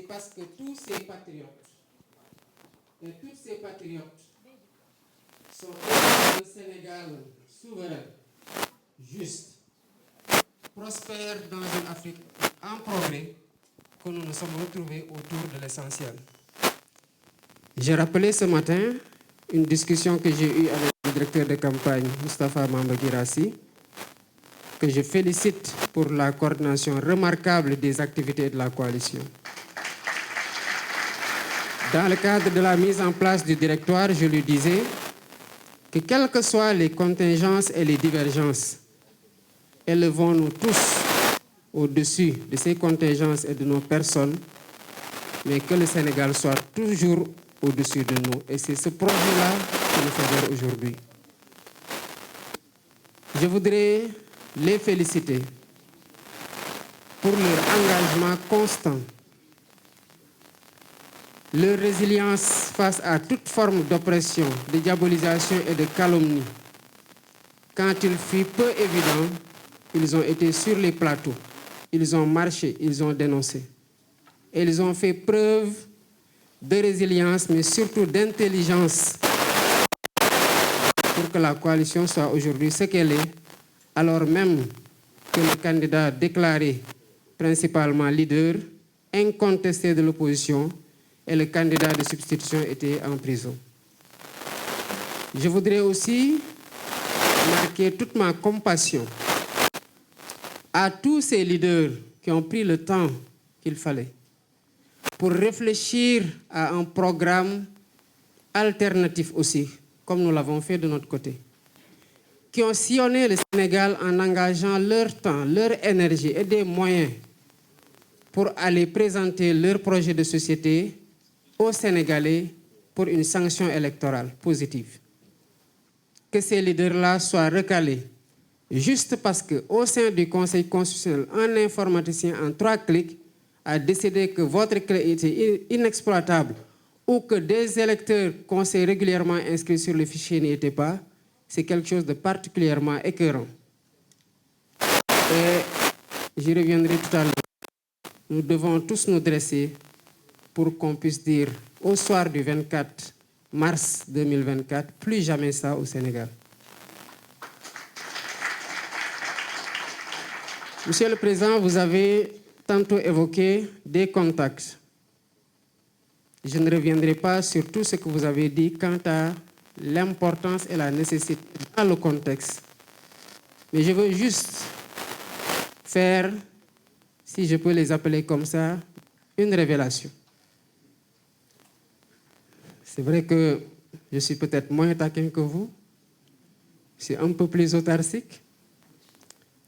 c'est parce que tous ces patriotes et toutes ces patriotes sont un Sénégal souverain, juste, prospère dans une Afrique en progrès, que nous nous sommes retrouvés autour de l'essentiel. J'ai rappelé ce matin une discussion que j'ai eue avec le directeur de campagne, Moustapha Mamba Guirassy, que je félicite pour la coordination remarquable des activités de la coalition. Dans le cadre de la mise en place du directoire, je lui disais que quelles que soient les contingences et les divergences, élevons-nous tous au-dessus de ces contingences et de nos personnes, mais que le Sénégal soit toujours au-dessus de nous. Et c'est ce projet-là que nous faisons aujourd'hui. Je voudrais les féliciter pour leur engagement constant, leur résilience face à toute forme d'oppression, de diabolisation et de calomnie. Quand il fut peu évident, ils ont été sur les plateaux, ils ont marché, ils ont dénoncé. Et ils ont fait preuve de résilience, mais surtout d'intelligence pour que la coalition soit aujourd'hui ce qu'elle est, alors même que le candidat déclaré principalement leader, incontesté de l'opposition, et le candidat de substitution était en prison. Je voudrais aussi marquer toute ma compassion à tous ces leaders qui ont pris le temps qu'il fallait pour réfléchir à un programme alternatif aussi, comme nous l'avons fait de notre côté, qui ont sillonné le Sénégal en engageant leur temps, leur énergie et des moyens pour aller présenter leur projet de société aux Sénégalais pour une sanction électorale positive. Que ces leaders-là soient recalés, juste parce qu'au sein du Conseil constitutionnel, un informaticien en 3 clics a décidé que votre clé était inexploitable ou que des électeurs qu'on s'est régulièrement inscrits sur le fichier n'y étaient pas, c'est quelque chose de particulièrement écœurant. Et j'y reviendrai tout à l'heure. Nous devons tous nous dresser pour qu'on puisse dire au soir du 24 mars 2024, plus jamais ça au Sénégal. Monsieur le Président, vous avez tantôt évoqué des contacts. Je ne reviendrai pas sur tout ce que vous avez dit quant à l'importance et la nécessité dans le contexte. Mais je veux juste faire, si je peux les appeler comme ça, une révélation. C'est vrai que je suis peut-être moins taquin que vous, je suis un peu plus autarcique.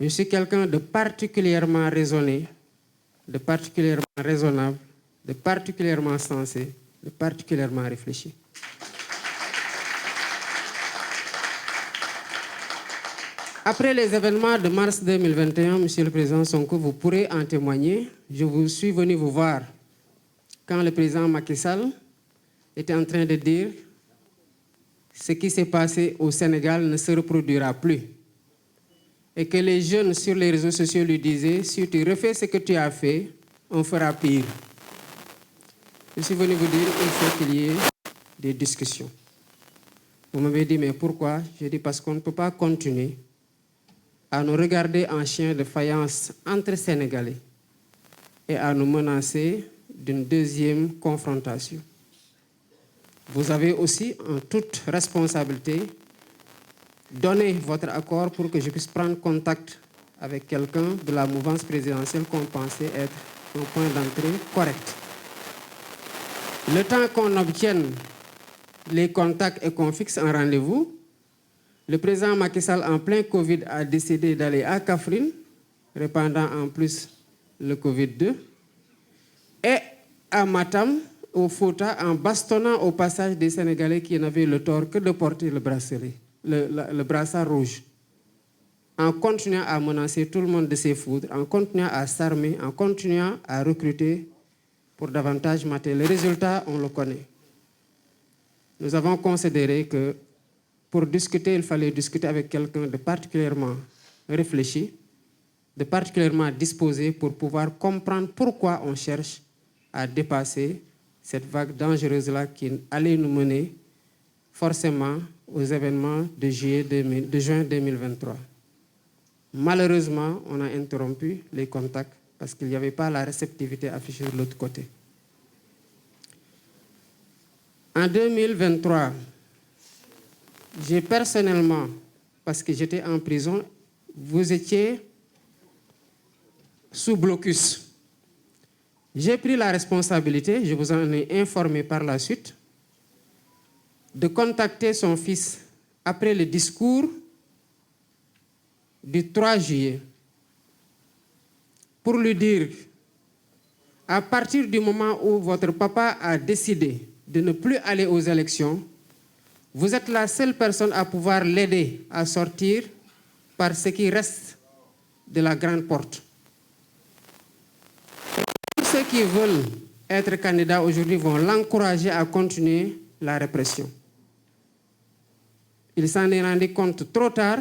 Je suis quelqu'un de particulièrement raisonné, de particulièrement raisonnable, de particulièrement sensé, de particulièrement réfléchi. Après les événements de mars 2021, Monsieur le Président Sonko, vous pourrez en témoigner. Je vous suis venu vous voir quand le président Macky Sall était en train de dire ce qui s'est passé au Sénégal ne se reproduira plus. Et que les jeunes sur les réseaux sociaux lui disaient, si tu refais ce que tu as fait, on fera pire. Je suis venu vous dire qu'il faut qu'il y ait des discussions. Vous m'avez dit, mais pourquoi? J'ai dit, parce qu'on ne peut pas continuer à nous regarder en chien de faïence entre Sénégalais et à nous menacer d'une deuxième confrontation. Vous avez aussi, en toute responsabilité, donné votre accord pour que je puisse prendre contact avec quelqu'un de la mouvance présidentielle qu'on pensait être un point d'entrée correct. Le temps qu'on obtienne les contacts et qu'on fixe un rendez-vous, le président Macky Sall, en plein Covid, a décidé d'aller à Kaffrine, répandant en plus le Covid-2, et à Matam, au Fouta, en bastonnant au passage des Sénégalais qui n'avaient le tort que de porter le bracelet, le brassard rouge, en continuant à menacer tout le monde de ses foudres, en continuant à s'armer, en continuant à recruter pour davantage mater. Le résultat, on le connaît. Nous avons considéré que pour discuter, il fallait discuter avec quelqu'un de particulièrement réfléchi, de particulièrement disposé pour pouvoir comprendre pourquoi on cherche à dépasser cette vague dangereuse-là qui allait nous mener forcément aux événements de juin 2023. Malheureusement, on a interrompu les contacts parce qu'il n'y avait pas la réceptivité affichée de l'autre côté. En 2023, j'ai personnellement, parce que j'étais en prison, vous étiez sous blocus. J'ai pris la responsabilité, je vous en ai informé par la suite, de contacter son fils après le discours du 3 juillet pour lui dire, à partir du moment où votre papa a décidé de ne plus aller aux élections, vous êtes la seule personne à pouvoir l'aider à sortir par ce qui reste de la grande porte. Tous ceux qui veulent être candidats aujourd'hui vont l'encourager à continuer la répression. Il s'en est rendu compte trop tard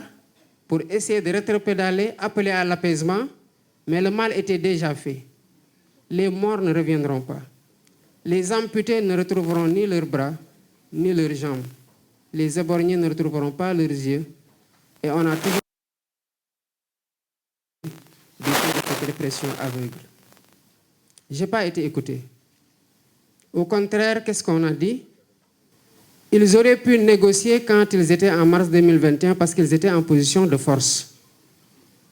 pour essayer de rétropédaler, appeler à l'apaisement, mais le mal était déjà fait. Les morts ne reviendront pas. Les amputés ne retrouveront ni leurs bras, ni leurs jambes. Les éborgnés ne retrouveront pas leurs yeux. Et on a toujours de cette répression aveugle. Je n'ai pas été écouté. Au contraire, qu'est-ce qu'on a dit? Ils auraient pu négocier quand ils étaient en mars 2021 parce qu'ils étaient en position de force.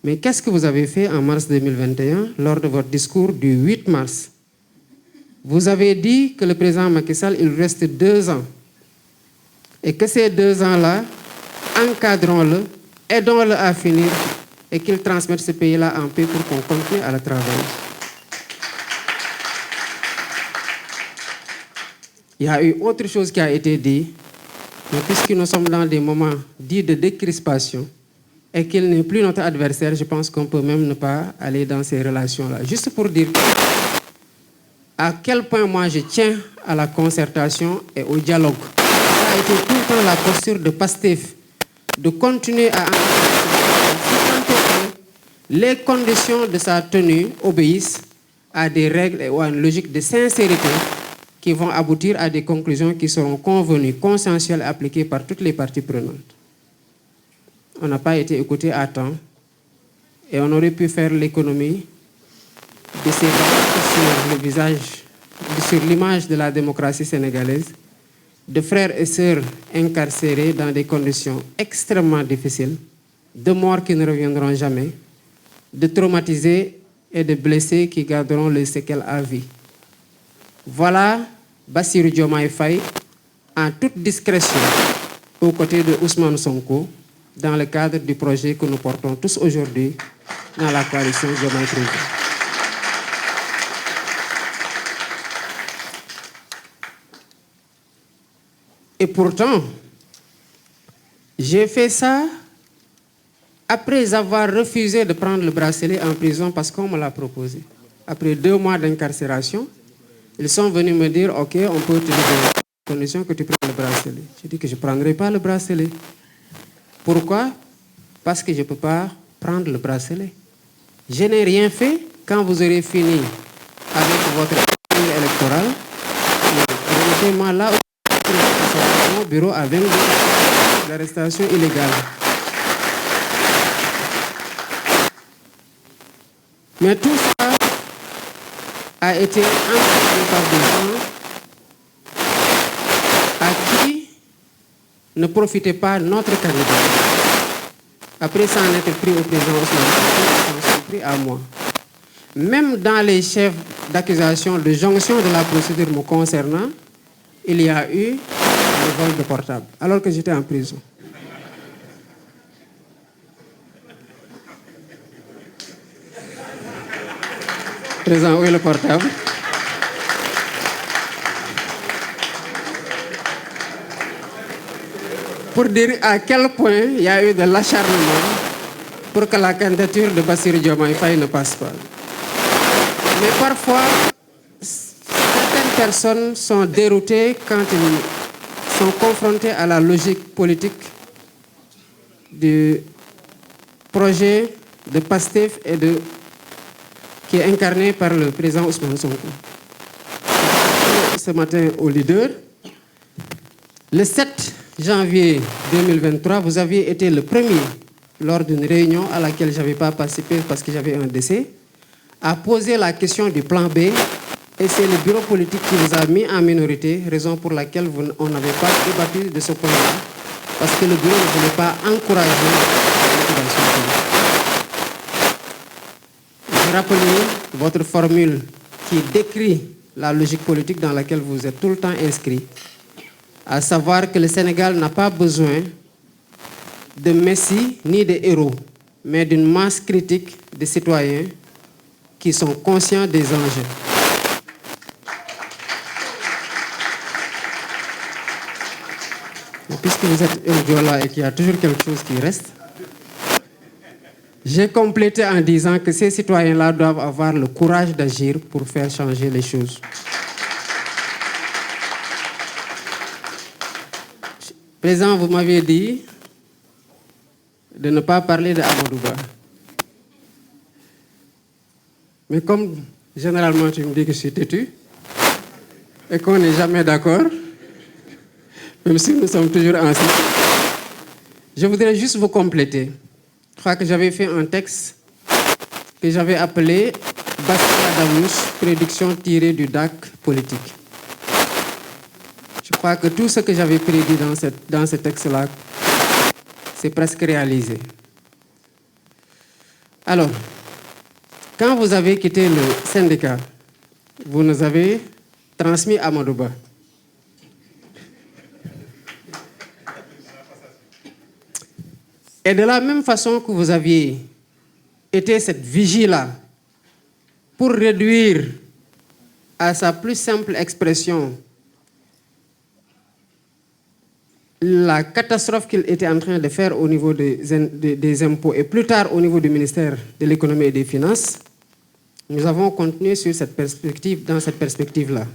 Mais qu'est-ce que vous avez fait en mars 2021 lors de votre discours du 8 mars? Vous avez dit que le président Macky Sall, il reste 2 ans. Et que ces 2 ans-là, encadrons-le, aidons-le à finir et qu'il transmette ce pays-là en paix pour qu'on continue à le travailler. Il y a eu autre chose qui a été dit, mais puisque nous sommes dans des moments dits de décrispation et qu'il n'est plus notre adversaire, je pense qu'on peut même ne pas aller dans ces relations-là. Juste pour dire à quel point moi je tiens à la concertation et au dialogue. Ça a été tout le temps la posture de Pastef, de continuer à les conditions de sa tenue obéissent à des règles et à une logique de sincérité qui vont aboutir à des conclusions qui seront convenues, consensuelles et appliquées par toutes les parties prenantes. On n'a pas été écouté à temps et on aurait pu faire l'économie de ces sur le visage, sur l'image de la démocratie sénégalaise, de frères et sœurs incarcérés dans des conditions extrêmement difficiles, de morts qui ne reviendront jamais, de traumatisés et de blessés qui garderont les séquelles à vie. Voilà Bassirou Diomaye Faye en toute discrétion aux côtés de Ousmane Sonko dans le cadre du projet que nous portons tous aujourd'hui dans la coalition Diomaye Président. Et pourtant, j'ai fait ça après avoir refusé de prendre le bracelet en prison parce qu'on me l'a proposé. Après 2 mois d'incarcération, ils sont venus me dire, OK, on peut te dire à condition que tu prennes le bracelet. J'ai dit que je ne prendrai pas le bracelet. Pourquoi? Parce que je ne peux pas prendre le bracelet. Je n'ai rien fait. Quand vous aurez fini avec votre électoral, remettez-moi là au bureau à 22 d'arrestation illégale. Mais tout ça a été encadré par des gens à qui ne profitait pas notre candidat. Après ça en être pris au président Ousmane Sonko, ça en pris à moi. Même dans les chefs d'accusation de jonction de la procédure me concernant, il y a eu le vol de portable, alors que j'étais en prison. Président, où est le portable? Pour dire à quel point il y a eu de l'acharnement pour que la candidature de Bassirou Diomaye Faye ne passe pas. Mais parfois, certaines personnes sont déroutées quand ils sont confrontés à la logique politique du projet de Pastef et qui est incarné par le président Ousmane Sonko. ce matin au leader. Le 7 janvier 2023, vous aviez été le premier, lors d'une réunion à laquelle je n'avais pas participé parce que j'avais un décès, à poser la question du plan B. Et c'est le bureau politique qui vous a mis en minorité, raison pour laquelle on n'avait pas débattu de ce point-là, parce que le bureau ne voulait pas encourager la liquidation politique. Je rappelle votre formule qui décrit la logique politique dans laquelle vous êtes tout le temps inscrit, à savoir que le Sénégal n'a pas besoin de messies ni de héros, mais d'une masse critique de citoyens qui sont conscients des enjeux. Et puisque vous êtes un Diola et qu'il y a toujours quelque chose qui reste, j'ai complété en disant que ces citoyens-là doivent avoir le courage d'agir pour faire changer les choses. Président, vous m'aviez dit de ne pas parler de Amadou Ba. Mais comme généralement tu me dis que je suis têtu et qu'on n'est jamais d'accord, même si nous sommes toujours ensemble, je voudrais juste vous compléter. Je crois que j'avais fait un texte que j'avais appelé « Basta Davouche, prédiction tirée du DAC politique ». Je crois que tout ce que j'avais prédit dans ce texte-là, c'est presque réalisé. Alors, quand vous avez quitté le syndicat, vous nous avez transmis Amadou Ba. Et de la même façon que vous aviez été cette vigie-là pour réduire à sa plus simple expression la catastrophe qu'il était en train de faire au niveau des impôts et plus tard au niveau du ministère de l'économie et des finances, nous avons continué sur cette perspective, dans cette perspective-là.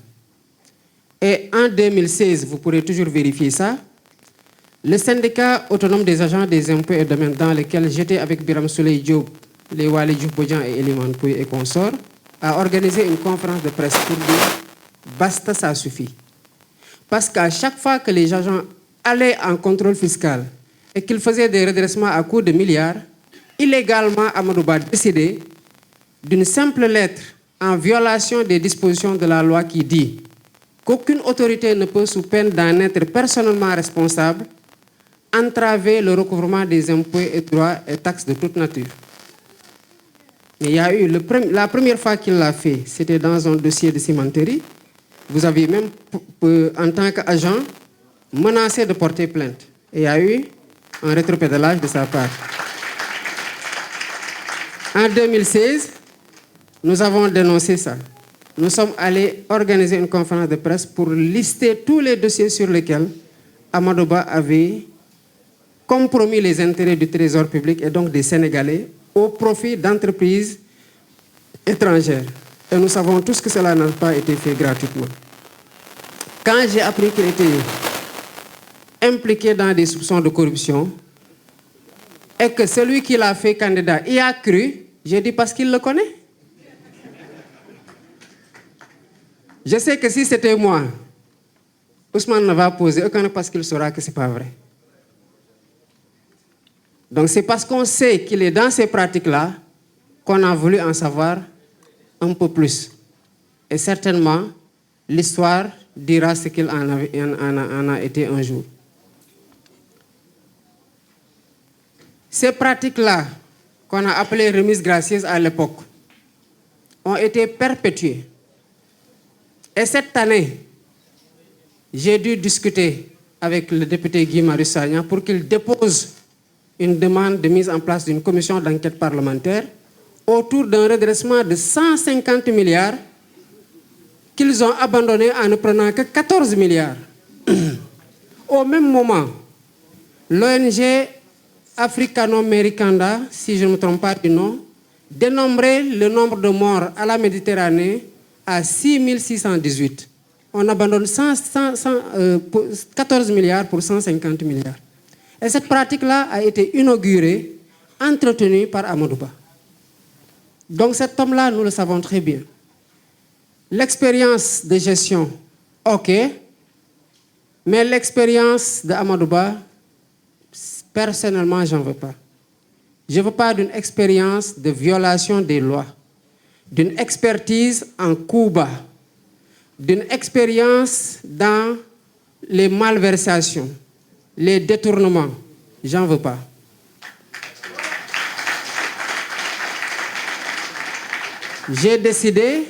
Et en 2016, vous pourrez toujours vérifier ça, le syndicat autonome des agents des impôts et domaines dans lequel j'étais avec Biram Souley Diop, les Wali Diouf Bodian et Eliman Pouy et consorts, a organisé une conférence de presse pour dire « basta, ça suffit ». Parce qu'à chaque fois que les agents allaient en contrôle fiscal et qu'ils faisaient des redressements à coût de milliards, illégalement, Amadou Ba décidait d'une simple lettre en violation des dispositions de la loi qui dit qu'aucune autorité ne peut, sous peine d'en être personnellement responsable, entraver le recouvrement des impôts et droits et taxes de toute nature. Mais il y a eu la première fois qu'il l'a fait, c'était dans un dossier de cimenterie. Vous avez même, en tant qu'agent, menacé de porter plainte. Et il y a eu un rétropédalage de sa part. En 2016, nous avons dénoncé ça. Nous sommes allés organiser une conférence de presse pour lister tous les dossiers sur lesquels Amadou Ba avait compromis les intérêts du Trésor public et donc des Sénégalais au profit d'entreprises étrangères. Et nous savons tous que cela n'a pas été fait gratuitement. Quand j'ai appris qu'il était impliqué dans des soupçons de corruption et que celui qui l'a fait candidat y a cru, j'ai dit parce qu'il le connaît. Je sais que si c'était moi, Ousmane ne va poser aucun parce qu'il saura que ce n'est pas vrai. Donc c'est parce qu'on sait qu'il est dans ces pratiques-là qu'on a voulu en savoir un peu plus. Et certainement, l'histoire dira ce qu'il en a été un jour. Ces pratiques-là, qu'on a appelées remises gracieuses à l'époque, ont été perpétuées. Et cette année, j'ai dû discuter avec le député Guy Marius Sagna pour qu'il dépose une demande de mise en place d'une commission d'enquête parlementaire autour d'un redressement de 150 milliards qu'ils ont abandonné en ne prenant que 14 milliards. Au même moment, l'ONG Africano-Americanda, si je ne me trompe pas du nom, dénombrait le nombre de morts à la Méditerranée à 6618. On abandonne 14 milliards pour 150 milliards. Et cette pratique-là a été inaugurée, entretenue par Amadou Ba. Donc cet homme-là, nous le savons très bien. L'expérience de gestion Ok, mais l'expérience de Amadouba, personnellement, j'en veux pas. Je ne veux pas d'une expérience de violation des lois, d'une expertise en coup bas, d'une expérience dans les malversations, les détournements. J'en veux pas. J'ai décidé,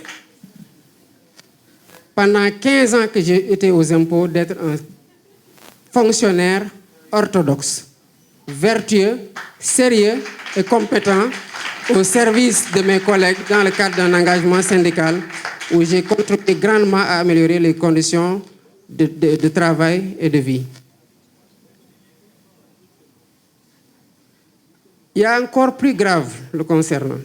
pendant 15 ans que j'ai été aux impôts, d'être un fonctionnaire orthodoxe, vertueux, sérieux et compétent au service de mes collègues dans le cadre d'un engagement syndical où j'ai contribué grandement à améliorer les conditions de travail et de vie. Il y a encore plus grave le concernant.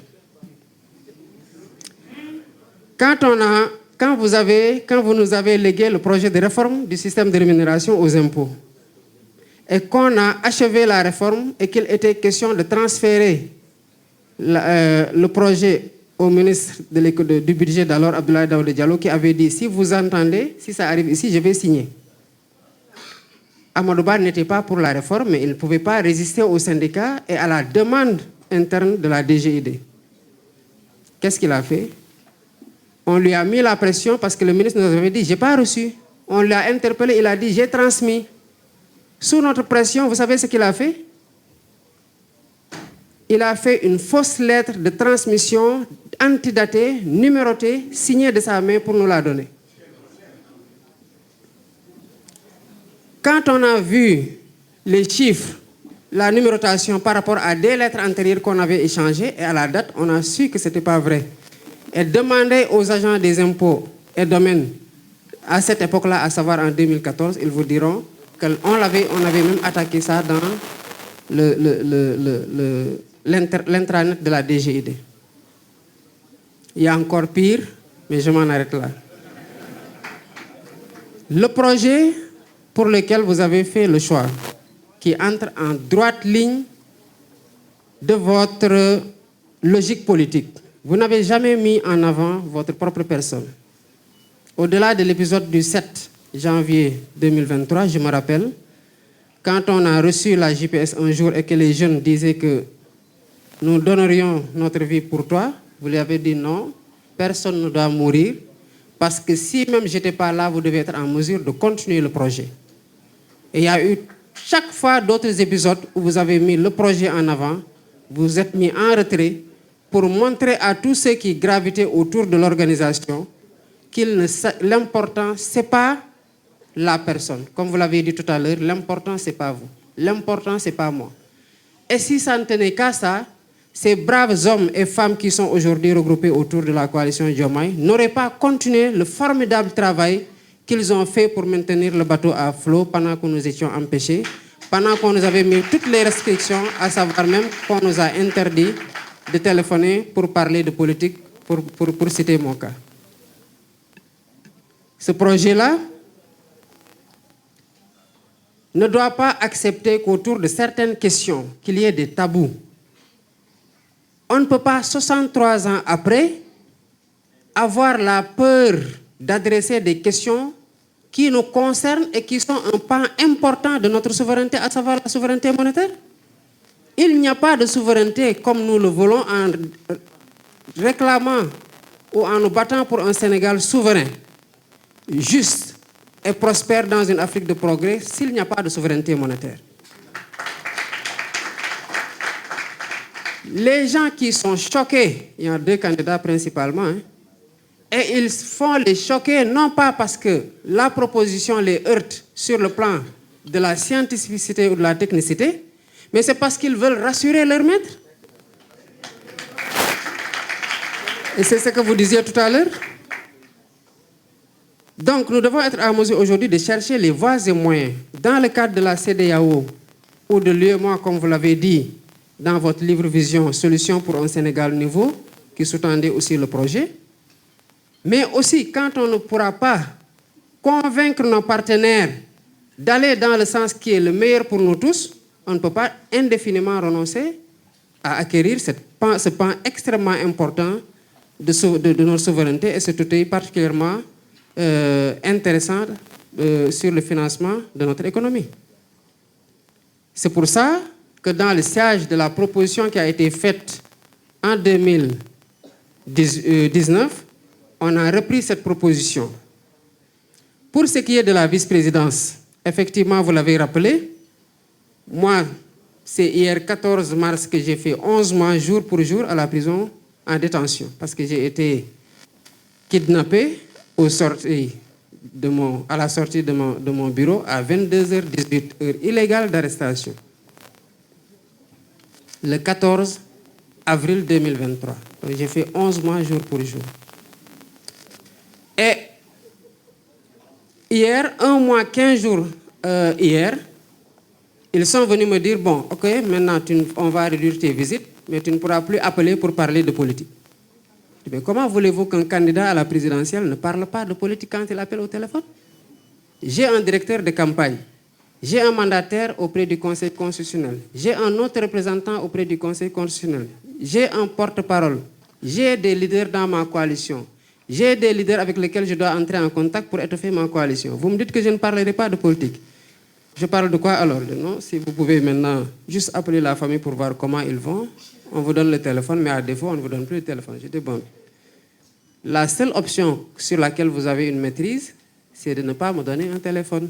Quand vous nous avez légué le projet de réforme du système de rémunération aux impôts et qu'on a achevé la réforme et qu'il était question de transférer le projet au ministre du budget d'alors, Abdoulaye Daouda Diallo, qui avait dit, si vous entendez, si ça arrive ici, je vais signer. Amadouba n'était pas pour la réforme, mais il ne pouvait pas résister aux syndicats et à la demande interne de la DGID. Qu'est-ce qu'il a fait? On lui a mis la pression parce que le ministre nous avait dit, je n'ai pas reçu. On l'a interpellé, il a dit, j'ai transmis. Sous notre pression, vous savez ce qu'il a fait? Il a fait une fausse lettre de transmission antidatée, numérotée, signée de sa main pour nous la donner. Quand on a vu les chiffres, la numérotation par rapport à des lettres antérieures qu'on avait échangées et à la date, on a su que ce n'était pas vrai. Et demander aux agents des impôts et domaines à cette époque-là, à savoir en 2014, ils vous diront qu'on avait même attaqué ça dans l'intranet de la DGID. Il y a encore pire, mais je m'en arrête là. Le projet pour lequel vous avez fait le choix, qui entre en droite ligne de votre logique politique, vous n'avez jamais mis en avant votre propre personne. Au-delà de l'épisode du 7 janvier 2023, je me rappelle, quand on a reçu la JPS un jour et que les jeunes disaient que nous donnerions notre vie pour toi, vous lui avez dit non, personne ne doit mourir, parce que si même je n'étais pas là, vous devez être en mesure de continuer le projet. Et il y a eu chaque fois d'autres épisodes où vous avez mis le projet en avant, vous êtes mis en retrait pour montrer à tous ceux qui gravitaient autour de l'organisation que l'important, ce n'est pas la personne. Comme vous l'avez dit tout à l'heure, l'important, ce n'est pas vous. L'important, ce n'est pas moi. Et si ça ne tenait qu'à ça, ces braves hommes et femmes qui sont aujourd'hui regroupés autour de la coalition Diomaye n'auraient pas continué le formidable travail qu'ils ont fait pour maintenir le bateau à flot pendant que nous étions empêchés, pendant qu'on nous avait mis toutes les restrictions, à savoir même qu'on nous a interdit de téléphoner pour parler de politique, pour citer mon cas. Ce projet-là ne doit pas accepter qu'autour de certaines questions, qu'il y ait des tabous. On ne peut pas, 63 ans après, avoir la peur d'adresser des questions qui nous concernent et qui sont un pan important de notre souveraineté, à savoir la souveraineté monétaire. Il n'y a pas de souveraineté comme nous le voulons en réclamant ou en nous battant pour un Sénégal souverain, juste et prospère dans une Afrique de progrès s'il n'y a pas de souveraineté monétaire. Les gens qui sont choqués, il y a deux candidats principalement, et ils font les choquer non pas parce que la proposition les heurte sur le plan de la scientificité ou de la technicité, mais c'est parce qu'ils veulent rassurer leur maître. Et c'est ce que vous disiez tout à l'heure. Donc nous devons être en mesure aujourd'hui de chercher les voies et moyens dans le cadre de la CEDEAO ou de l'UEMOA, comme vous l'avez dit dans votre livre Vision, Solutions pour un Sénégal nouveau, qui sous-tendait aussi le projet. Mais aussi, quand on ne pourra pas convaincre nos partenaires d'aller dans le sens qui est le meilleur pour nous tous, on ne peut pas indéfiniment renoncer à acquérir ce pan extrêmement important de notre souveraineté et cet outil particulièrement intéressant sur le financement de notre économie. C'est pour ça que dans le siège de la proposition qui a été faite en 2019, on a repris cette proposition. Pour ce qui est de la vice-présidence, effectivement, vous l'avez rappelé, moi, c'est hier 14 mars que j'ai fait 11 mois jour pour jour à la prison en détention parce que j'ai été kidnappé à la sortie de mon bureau à 22h18, heure illégale d'arrestation. Le 14 avril 2023. Donc j'ai fait 11 mois jour pour jour. Et hier, 1 mois, 15 jours hier, ils sont venus me dire, bon, ok, maintenant on va réduire tes visites, mais tu ne pourras plus appeler pour parler de politique. Mais comment voulez-vous qu'un candidat à la présidentielle ne parle pas de politique quand il appelle au téléphone? J'ai un directeur de campagne, j'ai un mandataire auprès du Conseil constitutionnel, j'ai un autre représentant auprès du Conseil constitutionnel, j'ai un porte-parole, j'ai des leaders dans ma coalition, j'ai des leaders avec lesquels je dois entrer en contact pour étoffer ma coalition. Vous me dites que je ne parlerai pas de politique. Je parle de quoi alors? Non, si vous pouvez maintenant juste appeler la famille pour voir comment ils vont, on vous donne le téléphone, mais à défaut, on ne vous donne plus le téléphone. Je dis, bon, la seule option sur laquelle vous avez une maîtrise, c'est de ne pas me donner un téléphone.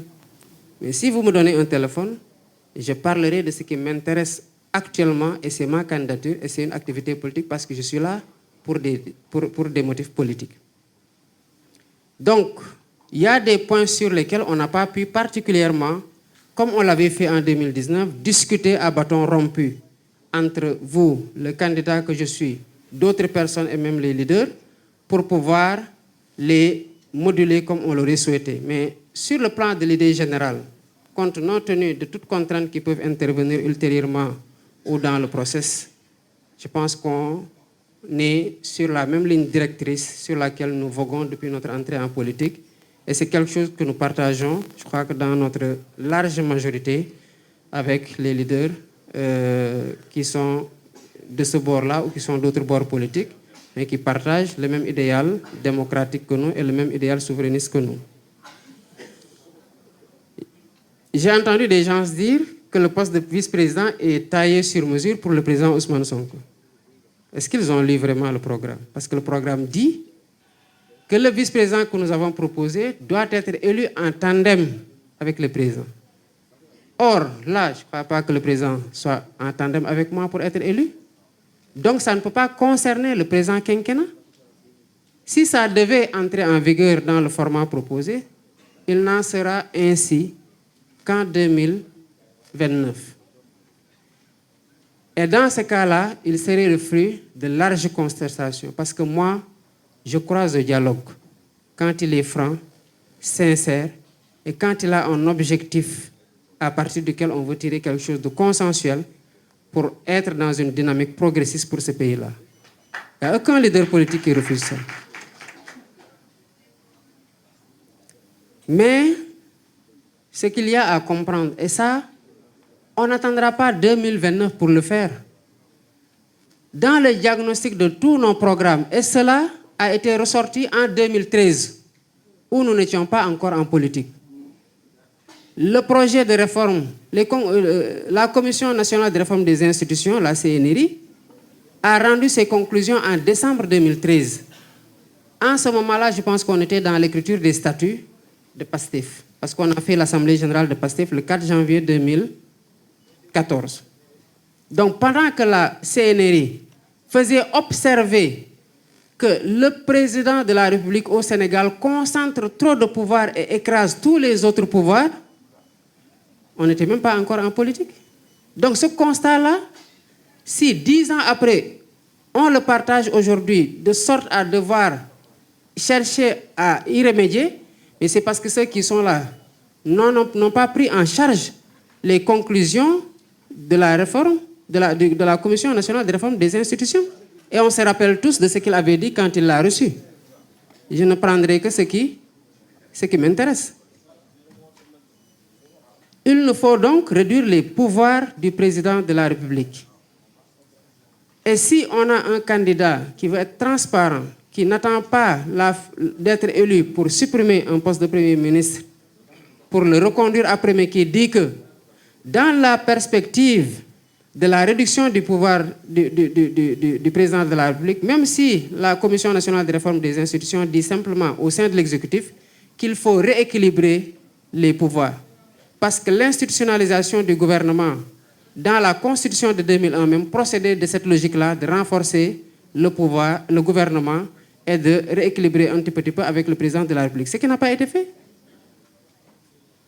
Mais si vous me donnez un téléphone, je parlerai de ce qui m'intéresse actuellement, et c'est ma candidature, et c'est une activité politique, parce que je suis là pour des motifs politiques. Donc, il y a des points sur lesquels on n'a pas pu particulièrement, comme on l'avait fait en 2019, discuter à bâton rompu entre vous, le candidat que je suis, d'autres personnes et même les leaders, pour pouvoir les moduler comme on l'aurait souhaité. Mais sur le plan de l'idée générale, compte tenu de toutes contraintes qui peuvent intervenir ultérieurement ou dans le process, je pense qu'on est sur la même ligne directrice sur laquelle nous voguons depuis notre entrée en politique. Et c'est quelque chose que nous partageons, je crois que dans notre large majorité, avec les leaders qui sont de ce bord-là ou qui sont d'autres bords politiques, mais qui partagent le même idéal démocratique que nous et le même idéal souverainiste que nous. J'ai entendu des gens dire que le poste de vice-président est taillé sur mesure pour le président Ousmane Sonko. Est-ce qu'ils ont lu vraiment le programme? Parce que le programme dit que le vice-président que nous avons proposé doit être élu en tandem avec le président. Or, là, je ne crois pas que le président soit en tandem avec moi pour être élu. Donc, ça ne peut pas concerner le présent quinquennat. Si ça devait entrer en vigueur dans le format proposé, il n'en sera ainsi qu'en 2029. Et dans ce cas-là, il serait le fruit de larges concertations. Parce que moi, je crois au dialogue quand il est franc, sincère, et quand il a un objectif à partir duquel on veut tirer quelque chose de consensuel pour être dans une dynamique progressiste pour ce pays-là. Il n'y a aucun leader politique qui refuse ça. Mais ce qu'il y a à comprendre, et ça, on n'attendra pas 2029 pour le faire. Dans le diagnostic de tous nos programmes, et cela a été ressorti en 2013, où nous n'étions pas encore en politique. Le projet de réforme, la Commission nationale de réforme des institutions, la CNRI, a rendu ses conclusions en décembre 2013. En ce moment-là, je pense qu'on était dans l'écriture des statuts de PASTEF, parce qu'on a fait l'Assemblée générale de PASTEF le 4 janvier 2014. Donc, pendant que la CNRI faisait observer que le président de la République au Sénégal concentre trop de pouvoir et écrase tous les autres pouvoirs, on n'était même pas encore en politique. Donc ce constat-là, si 10 ans après, on le partage aujourd'hui de sorte à devoir chercher à y remédier, mais c'est parce que ceux qui sont là n'ont pas pris en charge les conclusions de la réforme, de la Commission nationale de réforme des institutions. Et on se rappelle tous de ce qu'il avait dit quand il l'a reçu. Je ne prendrai que ce qui m'intéresse. Il nous faut donc réduire les pouvoirs du président de la République. Et si on a un candidat qui veut être transparent, qui n'attend pas d'être élu pour supprimer un poste de Premier ministre, pour le reconduire après, mais qui dit que dans la perspective de la réduction du pouvoir du président de la République, même si la Commission nationale de réforme des institutions dit simplement au sein de l'exécutif qu'il faut rééquilibrer les pouvoirs. Parce que l'institutionnalisation du gouvernement dans la Constitution de 2001 même procédait de cette logique-là, de renforcer le pouvoir, le gouvernement, et de rééquilibrer un petit peu avec le président de la République, ce qui n'a pas été fait.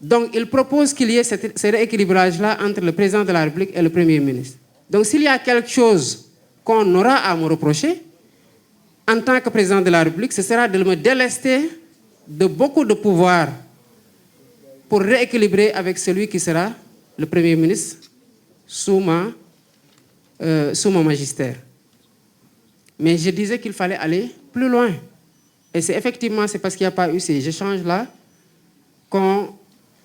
Donc, il propose qu'il y ait ce rééquilibrage-là entre le président de la République et le Premier ministre. Donc, s'il y a quelque chose qu'on aura à me reprocher, en tant que président de la République, ce sera de me délester de beaucoup de pouvoir pour rééquilibrer avec celui qui sera le Premier ministre sous mon magistère. Mais je disais qu'il fallait aller plus loin. Et c'est effectivement, c'est parce qu'il n'y a pas eu ces échanges-là qu'on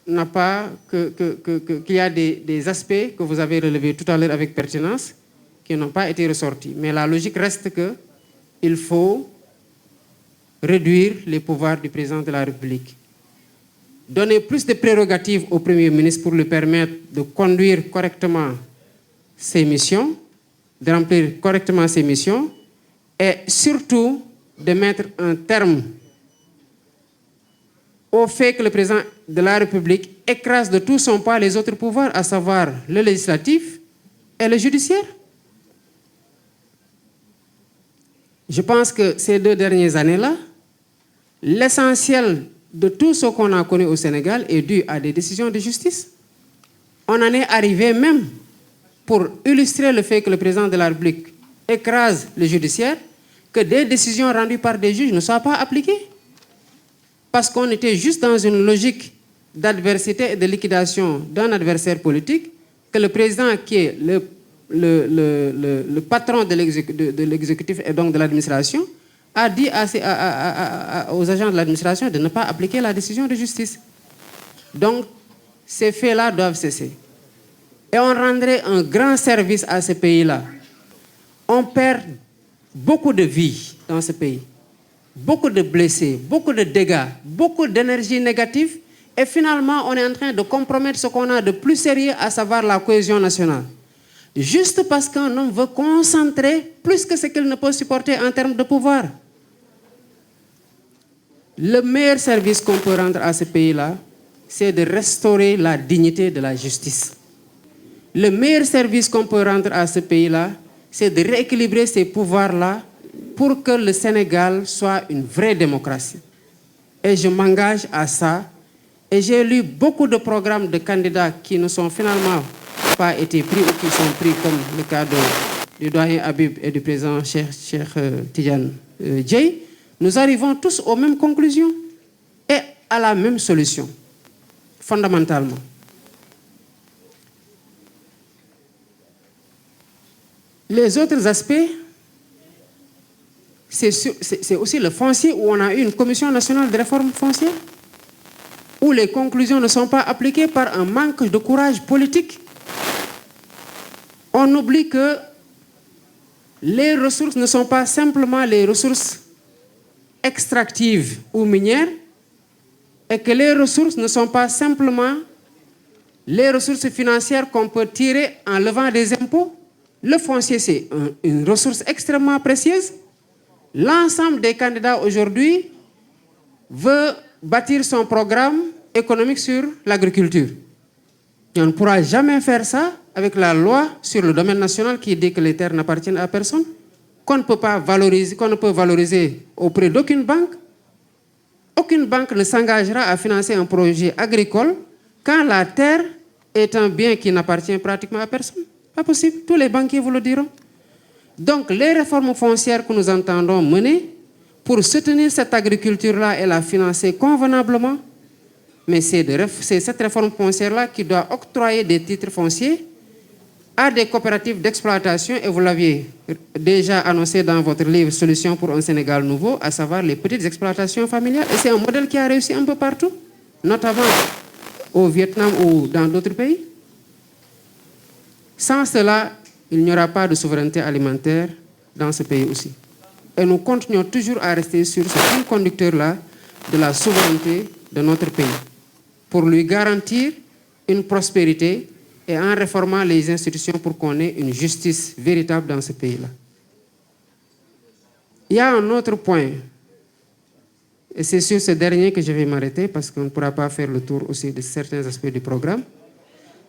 n'a pas, qu'il y a des aspects que vous avez relevés tout à l'heure avec pertinence qui n'ont pas été ressortis. Mais la logique reste qu'il faut réduire les pouvoirs du président de la République. Donner plus de prérogatives au Premier ministre pour lui permettre de conduire correctement ses missions, de remplir correctement ses missions, et surtout de mettre un terme au fait que le président de la République écrase de tout son poids les autres pouvoirs, à savoir le législatif et le judiciaire. Je pense que ces 2 dernières années-là, l'essentiel de tout ce qu'on a connu au Sénégal est dû à des décisions de justice. On en est arrivé même, pour illustrer le fait que le président de la République écrase le judiciaire, que des décisions rendues par des juges ne soient pas appliquées. Parce qu'on était juste dans une logique d'adversité et de liquidation d'un adversaire politique, que le président, qui est le patron de l'exécutif et donc de l'administration, a dit aux agents de l'administration de ne pas appliquer la décision de justice. Donc, ces faits-là doivent cesser. Et on rendrait un grand service à ce pays-là. On perd beaucoup de vies dans ce pays, beaucoup de blessés, beaucoup de dégâts, beaucoup d'énergie négative, et finalement, on est en train de compromettre ce qu'on a de plus sérieux, à savoir la cohésion nationale. Juste parce qu'un homme veut concentrer plus que ce qu'il ne peut supporter en termes de pouvoir. Le meilleur service qu'on peut rendre à ce pays-là, c'est de restaurer la dignité de la justice. Le meilleur service qu'on peut rendre à ce pays-là, c'est de rééquilibrer ces pouvoirs-là pour que le Sénégal soit une vraie démocratie. Et je m'engage à ça. Et j'ai lu beaucoup de programmes de candidats qui ne sont finalement pas été pris ou qui sont pris, comme le cas du doyen Habib et du président Cheikh Tidiane Dièye. Nous arrivons tous aux mêmes conclusions et à la même solution, fondamentalement. Les autres aspects, c'est aussi le foncier, où on a eu une commission nationale de réforme foncière, où les conclusions ne sont pas appliquées par un manque de courage politique. On oublie que les ressources ne sont pas simplement les ressources extractives ou minières, et que les ressources ne sont pas simplement les ressources financières qu'on peut tirer en levant des impôts. Le foncier, c'est une ressource extrêmement précieuse. L'ensemble des candidats aujourd'hui veut bâtir son programme économique sur l'agriculture. Et on ne pourra jamais faire ça avec la loi sur le domaine national qui dit que les terres n'appartiennent à personne, qu'on ne peut pas valoriser, qu'on ne peut valoriser auprès d'aucune banque. Aucune banque ne s'engagera à financer un projet agricole quand la terre est un bien qui n'appartient pratiquement à personne. Pas possible, tous les banquiers vous le diront. Donc les réformes foncières que nous entendons mener pour soutenir cette agriculture-là et la financer convenablement, mais c'est cette réforme foncière-là qui doit octroyer des titres fonciers à des coopératives d'exploitation, et vous l'aviez déjà annoncé dans votre livre « Solutions pour un Sénégal nouveau », à savoir les petites exploitations familiales. Et c'est un modèle qui a réussi un peu partout, notamment au Vietnam ou dans d'autres pays. Sans cela, il n'y aura pas de souveraineté alimentaire dans ce pays aussi. et nous continuons toujours à rester sur ce fil conducteur-là de la souveraineté de notre pays, pour lui garantir une prospérité et en réformant les institutions pour qu'on ait une justice véritable dans ce pays-là. Il y a un autre point, et c'est sur ce dernier que je vais m'arrêter parce qu'on ne pourra pas faire le tour aussi de certains aspects du programme.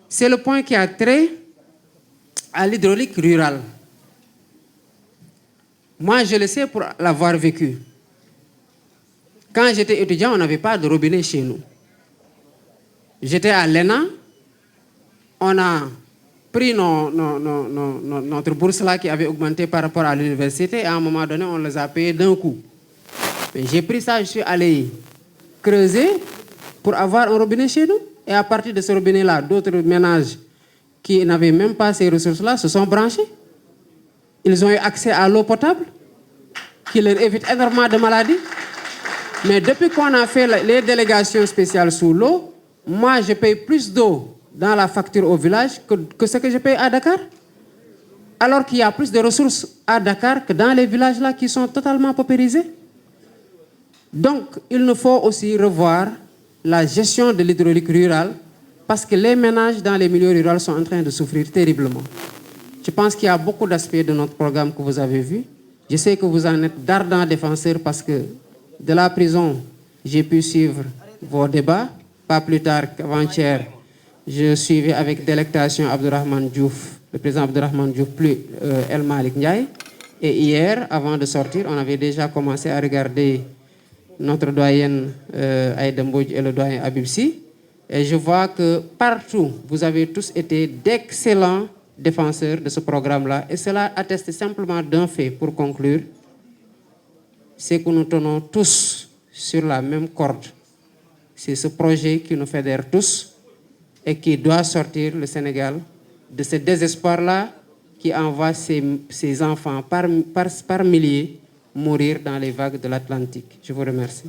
C'est le point qui a trait à l'hydraulique rurale. Moi, je le sais pour l'avoir vécu. Quand j'étais étudiant, on n'avait pas de robinet chez nous. J'étais à l'ENA, on a pris notre bourse là qui avait augmenté par rapport à l'université et à un moment donné, on les a payés d'un coup. J'ai pris ça, je suis allé creuser pour avoir un robinet chez nous. Et à partir de ce robinet-là, d'autres ménages qui n'avaient même pas ces ressources-là se sont branchés. Ils ont eu accès à l'eau potable, qui leur évite énormément de maladies. Mais depuis qu'on a fait les délégations spéciales sous l'eau, moi, je paye plus d'eau dans la facture au village que ce que je paye à Dakar. Alors qu'il y a plus de ressources à Dakar que dans les villages là qui sont totalement paupérisés. Donc, il nous faut aussi revoir la gestion de l'hydraulique rurale parce que les ménages dans les milieux ruraux sont en train de souffrir terriblement. Je pense qu'il y a beaucoup d'aspects de notre programme que vous avez vu. Je sais que vous en êtes d'ardents défenseurs parce que de la prison, j'ai pu suivre vos débats. Pas plus tard qu'avant-hier, je suivais avec délectation Abdourahmane Diouf, le président Abdourahmane Diouf, plus El Malik Ndiaye. Et hier, avant de sortir, on avait déjà commencé à regarder notre doyenne Aïda Mbodj et le doyen Abibsi. Et je vois que partout, vous avez tous été d'excellents défenseurs de ce programme-là. Et cela atteste simplement d'un fait, pour conclure, c'est que nous tenons tous sur la même corde. C'est ce projet qui nous fédère tous et qui doit sortir le Sénégal de ce désespoir-là qui envoie ses enfants par milliers mourir dans les vagues de l'Atlantique. Je vous remercie.